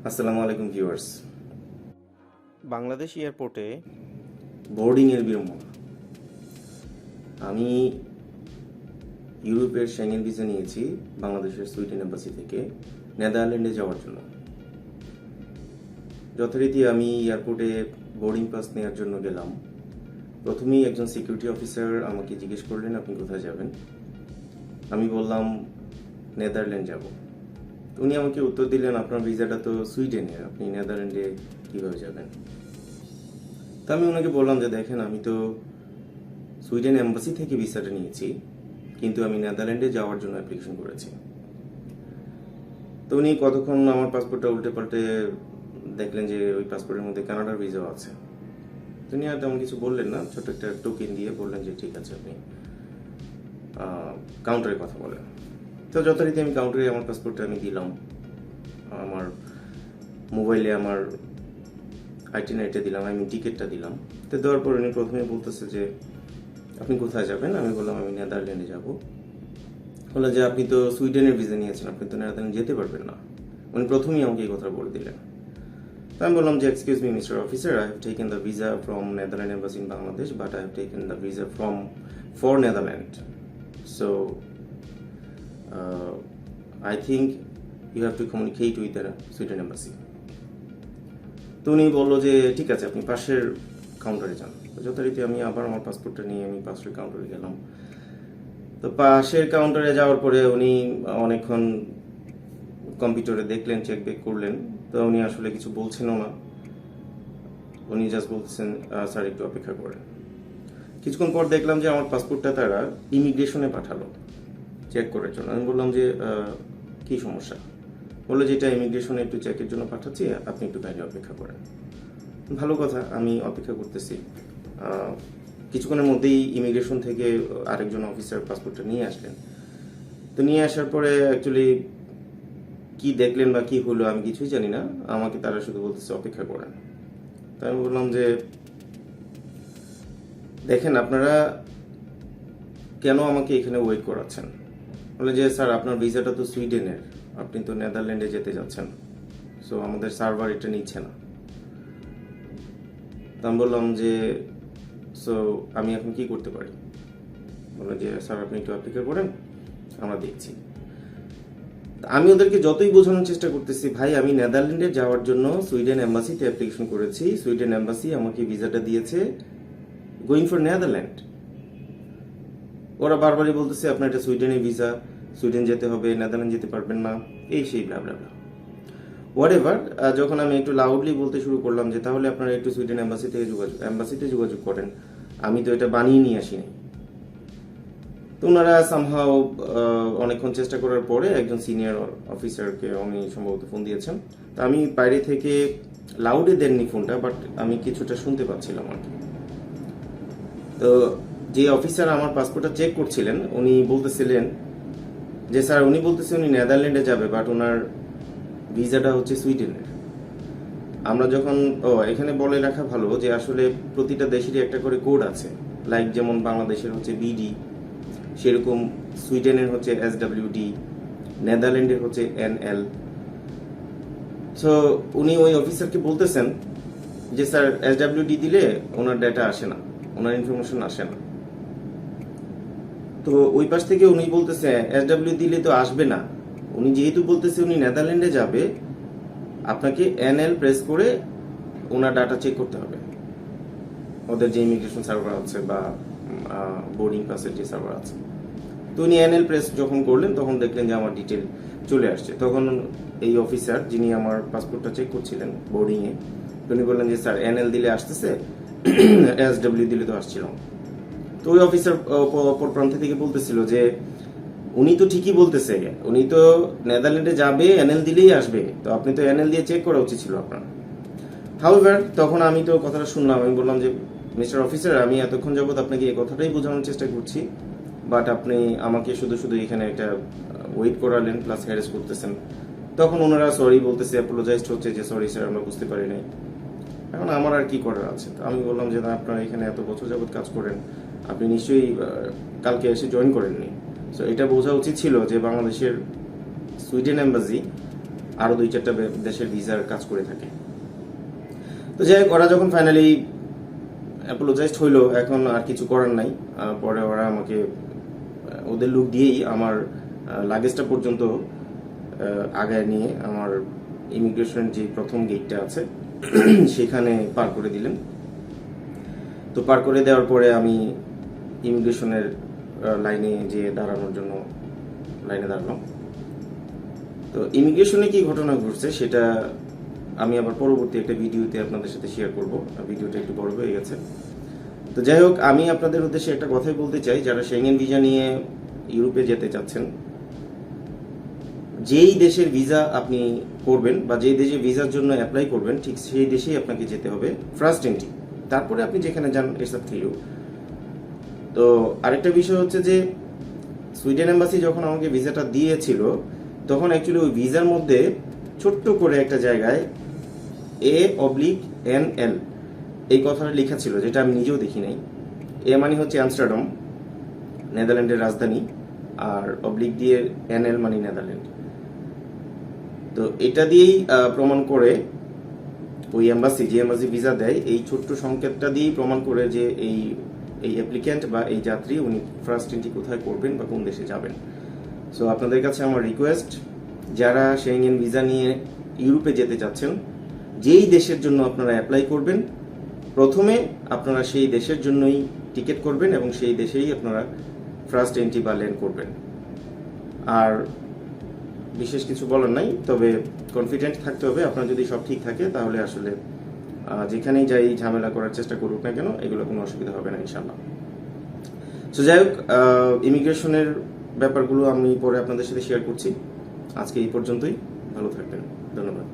আসসালামু আলাইকুম ভিউয়ার্স। বাংলাদেশ এয়ারপোর্টে বোর্ডিংয়ের বিড়ম্বনা। আমি ইউরোপের সেঙ্গেন ভিসা নিয়েছি বাংলাদেশের সুইডেন এম্বাসি থেকে নেদারল্যান্ডে যাওয়ার জন্য। যথারীতি আমি এয়ারপোর্টে বোর্ডিং পাস নেওয়ার জন্য গেলাম। প্রথমেই একজন সিকিউরিটি অফিসার আমাকে জিজ্ঞেস করলেন, আপনি কোথায় যাবেন? আমি বললাম নেদারল্যান্ড যাব। উনি আমাকে উত্তর দিলেন, আপনার ভিসাটা তো সুইডেনের, আপনি নেদারল্যান্ডে কীভাবে যাবেন? তো আমি ওনাকে বললাম যে দেখেন, আমি তো সুইডেন এম্বাসি থেকে ভিসাটা নিয়েছি, কিন্তু আমি নেদারল্যান্ডে যাওয়ার জন্য অ্যাপ্লিকেশন করেছি। তো উনি কতক্ষণ আমার পাসপোর্টটা উল্টে পাল্টে দেখলেন যে ওই পাসপোর্টের মধ্যে কানাডার ভিসাও আছে। তিনি আর তেমন কিছু বললেন না, ছোট একটা টোকেন দিয়ে বললেন যে ঠিক আছে, আপনি কাউন্টারে কথা বলেন। তো যথারীতি আমি কাউন্টারে আমার পাসপোর্টটা আমি দিলাম, আমার মোবাইলে আমার আইটিনারিটা দিলাম, আমি টিকিটটা দিলাম। তো দেওয়ার পর উনি প্রথমে বলতেছে যে আপনি কোথায় যাবেন? আমি বললাম আমি নেদারল্যান্ডে যাব। বললো যে আপনি তো সুইডেনের ভিসা নিয়েছেন, আপনি তো নেদারল্যান্ড যেতে পারবেন না। উনি প্রথমেই আমাকে এই কথা বলে দিলেন। তো আমি বললাম যে excuse me mister officer, I have taken the visa from Netherland embassy in Bangladesh, but I have taken the visa for Netherland, so I think you have to communicate with the Sweden embassy. তো উনি বললো যে ঠিক আছে, আপনি পাশের কাউন্টারে যান। যথারীতি আমি আবার আমার পাসপোর্টটা নিয়ে আমি পাশের কাউন্টারে গেলাম। তো পাশের কাউন্টারে যাওয়ার পরে উনি অনেকক্ষণ কম্পিউটারে দেখলেন, চেক বেক করলেন। তো উনি আসলে কিছু বলছেনও না, উনি জাস্ট বলতেছেন স্যার একটু অপেক্ষা করেন। কিছুক্ষণ পর দেখলাম যে আমার পাসপোর্টটা তারা ইমিগ্রেশনে পাঠালো চেক করার জন্য। আমি বললাম যে কি সমস্যা? বললো যে এটা ইমিগ্রেশনে একটু চেকের জন্য পাঠাচ্ছি, আপনি একটু বাইরে অপেক্ষা করেন। ভালো কথা, আমি অপেক্ষা করতেছি। কিছুক্ষণের মধ্যেই ইমিগ্রেশন থেকে আরেকজন অফিসার পাসপোর্টটা নিয়ে আসলেন। তো নিয়ে আসার পরে অ্যাকচুয়ালি কি দেখলেন বা কি হলো আমি কিছুই জানি না, আমাকে তারা শুধু বলতেছে অপেক্ষা করেন। তাই আমি বললাম যে দেখেন, আপনারা কেন আমাকে এখানে ওয়েট করাচ্ছেন? বলে যে স্যার আপনার ভিসাটা তো সুইডেনের, আপনি তো নেদারল্যান্ডে যেতে যাচ্ছেন, সো আমাদের সার্ভার এটা নিচ্ছে না। তা আমি বললাম যে সো আমি এখন কি করতে পারি? বললো যে স্যার আপনি একটু অপেক্ষা করেন, আমরা দেখছি। আমি ওদেরকে যতই বোঝানোর চেষ্টা করতেছি, ভাই আমি নেদারল্যান্ডে যাওয়ার জন্য সুইডেন এম্বাসিতে অ্যাপ্লিকেশন করেছি, সুইডেন এম্বাসি আমাকে ভিসাটা দিয়েছে গোয়িং ফর নেদারল্যান্ড। ওরা বারবারই বলতেছে আপনার এটা সুইডেনের ভিসা, সুইডেন যেতে হবে, নেদারল্যান্ড যেতে পারবেন না, এই সেই ব্লা ব্লা ব্লা হোয়াট এভার। যখন আমি একটু লাউডলি বলতে শুরু করলাম যে তাহলে আপনারা একটু সুইডেন এম্বাসিতে যোগাযোগ করেন, আমি তো এটা বানিয়ে নিয়ে আসিনি। তো ওনারা সামহাও অনেকক্ষণ চেষ্টা করার পরে একজন সিনিয়র অফিসারকে উনি সম্ভবত ফোন দিয়েছেন। তো আমি বাইরে থেকে লাউডে দেননি ফোনটা, বাট আমি কিছুটা শুনতে পাচ্ছিলাম আর কি। তো যে অফিসার আমার পাসপোর্টটা চেক করছিলেন উনি বলতেছিলেন যে স্যার, উনি বলতেছে উনি নেদারল্যান্ডে যাবে, বাট ওনার ভিসাটা হচ্ছে সুইডেনের। আমরা যখন এখানে বলে রাখা ভালো যে আসলে প্রতিটা দেশেরই একটা করে কোড আছে, লাইক যেমন বাংলাদেশের হচ্ছে বিডি, সেরকম সুইডেনের হচ্ছে SWD, নেদারল্যান্ডের হচ্ছে NL। সো উনি ওই অফিসারকে বলতেছেন যে স্যার SWD দিলে ওনার ডেটা আসে না, ওনার ইনফরমেশন আসে না। তো ওই পাশ থেকে উনি বলতেছে SW দিলে তো আসবে না, উনি যেহেতু বলতেছে উনি নেদারল্যান্ডে যাবে, আপনাকে NL প্রেস করে ওনার ডাটা চেক করতে হবে, ওদের যে ইমিগ্রেশন সার্ভার আছে বা বোর্ডিং পাসের যে সার্ভার আছে। তো উনি NL প্রেস যখন করলেন তখন দেখলেন যে আমার ডিটেল চলে আসছে। তখন এই অফিসার যিনি আমার পাসপোর্টটা চেক করছিলেন বোর্ডিংয়ে, উনি বললেন যে স্যার NL দিলে আসতেছে, SW দিলে তো আসছিল। তো ওই অফিসার অপর প্রান্ত থেকে বলতেছিল যে উনি তো ঠিকই বলতেছে, উনি তো নেদারল্যান্ডে যাবে, NL দিলেই আসবে, তো আপনি তো NL দিয়ে চেক করা উচিত ছিল আপনার। হাউএভার তখন আমি তো কথাটা শুনলাম, আমি বললাম যে মিস্টার অফিসার, আমি এতক্ষণ যাবত আপনাকে এই কথাটাই বোঝানোর চেষ্টা করছি, বাট আপনি আমাকে শুধু শুধু এখানে একটা ওয়েট করালেন প্লাস হ্যারেস করতেছেন। তখন ওনারা সরি বলতেছে, অ্যাপোলোজাইজ হচ্ছে যে সরি স্যার, আমরা বুঝতে পারি নাই। এখন আমার আর কি করার আছে? আমি বললাম যে না, আপনারা এখানে এত বছর যাবত কাজ করেন, আপনি নিশ্চয়ই কালকে এসে জয়েন করেননি। সো এটা বোঝা উচিত ছিল যে বাংলাদেশের সুইডেন এম্বাসি আরো 2-4টা দেশের ভিসার কাজ করে থাকে। তো যাই হোক, ওরা যখন ফাইনালি অ্যাপোলোজাইজড হইলো, এখন আর কিছু করার নাই। পরে ওরা আমাকে ওদের লোক দিয়েই আমার লাগেজটা পর্যন্ত আগায় নিয়ে আমার ইমিগ্রেশনের যে প্রথম গেটটা আছে সেখানে পার করে দিলেন। তো পার করে দেওয়ার পরে আমি ইমিগ্রেশনের লাইনে যে দাঁড়ানোর জন্য লাইনে দাঁড়ালাম। তো ইমিগ্রেশনে কি ঘটনা ঘটছে সেটা আমি আবার পরবর্তী একটা ভিডিওতে আপনাদের সাথে শেয়ার করব। ভিডিওটা একটু বড় হয়ে গেছে। তো যাই হোক, আমি আপনাদের উদ্দেশ্যে একটা কথাই বলতে চাই, যারা সেঙ্গেন ভিসা নিয়ে ইউরোপে যেতে চাচ্ছেন, যেই দেশের ভিসা আপনি করবেন বা যেই দেশে ভিসার জন্য অ্যাপ্লাই করবেন, ঠিক সেই দেশেই আপনাকে যেতে হবে ফার্স্ট এন্ট্রি। তারপরে আপনি যেখানে যান এসব থিও। তো আরেকটা বিষয় হচ্ছে যে সুইডেন এম্বাসি যখন আমাকে ভিসাটা দিয়েছিল, তখন অ্যাকচুয়ালি ওই ভিসার মধ্যে ছোট্ট করে একটা জায়গায় A/NL এই কথাটা লেখা ছিল, যেটা আমি নিজেও দেখি নাই। এ মানে হচ্ছে আমস্টারডাম, নেদারল্যান্ডের রাজধানী, আর অবলিক দিয়ে NL মানে নেদারল্যান্ড। তো এটা দিয়েই প্রমাণ করে ওই এম্বাসি, যে এম্বাসি ভিসা দেয়, এই ছোট্ট সংকেতটা দিয়েই প্রমাণ করে যে এই অ্যাপ্লিক্যান্ট বা এই যাত্রী উনি ফার্স্ট এন্ট্রি কোথায় করবেন বা কোন দেশে যাবেন। সো আপনাদের কাছে আমার রিকোয়েস্ট, যারা সেঙ্গেন ভিসা নিয়ে ইউরোপে যেতে চাচ্ছেন, যেই দেশের জন্য আপনারা অ্যাপ্লাই করবেন, প্রথমে আপনারা সেই দেশের জন্যই টিকিট করবেন এবং সেই দেশেই আপনারা ফার্স্ট এন্ট্রি বা ল্যান্ড করবেন। আর বিশেষ কিছু বলার নাই, তবে কনফিডেন্ট থাকতে হবে। আপনার যদি সব ঠিক থাকে তাহলে আসলে যেখানেই যাই ঝামেলা করার চেষ্টা করুক না কেন, এগুলো কোনো অসুবিধা হবে না ইনশাল্লাহ। সো যাই হোক, ইমিগ্রেশনের ব্যাপারগুলো আমি পরে আপনাদের সাথে শেয়ার করছি। আজকে এই পর্যন্তই। ভালো থাকবেন, ধন্যবাদ।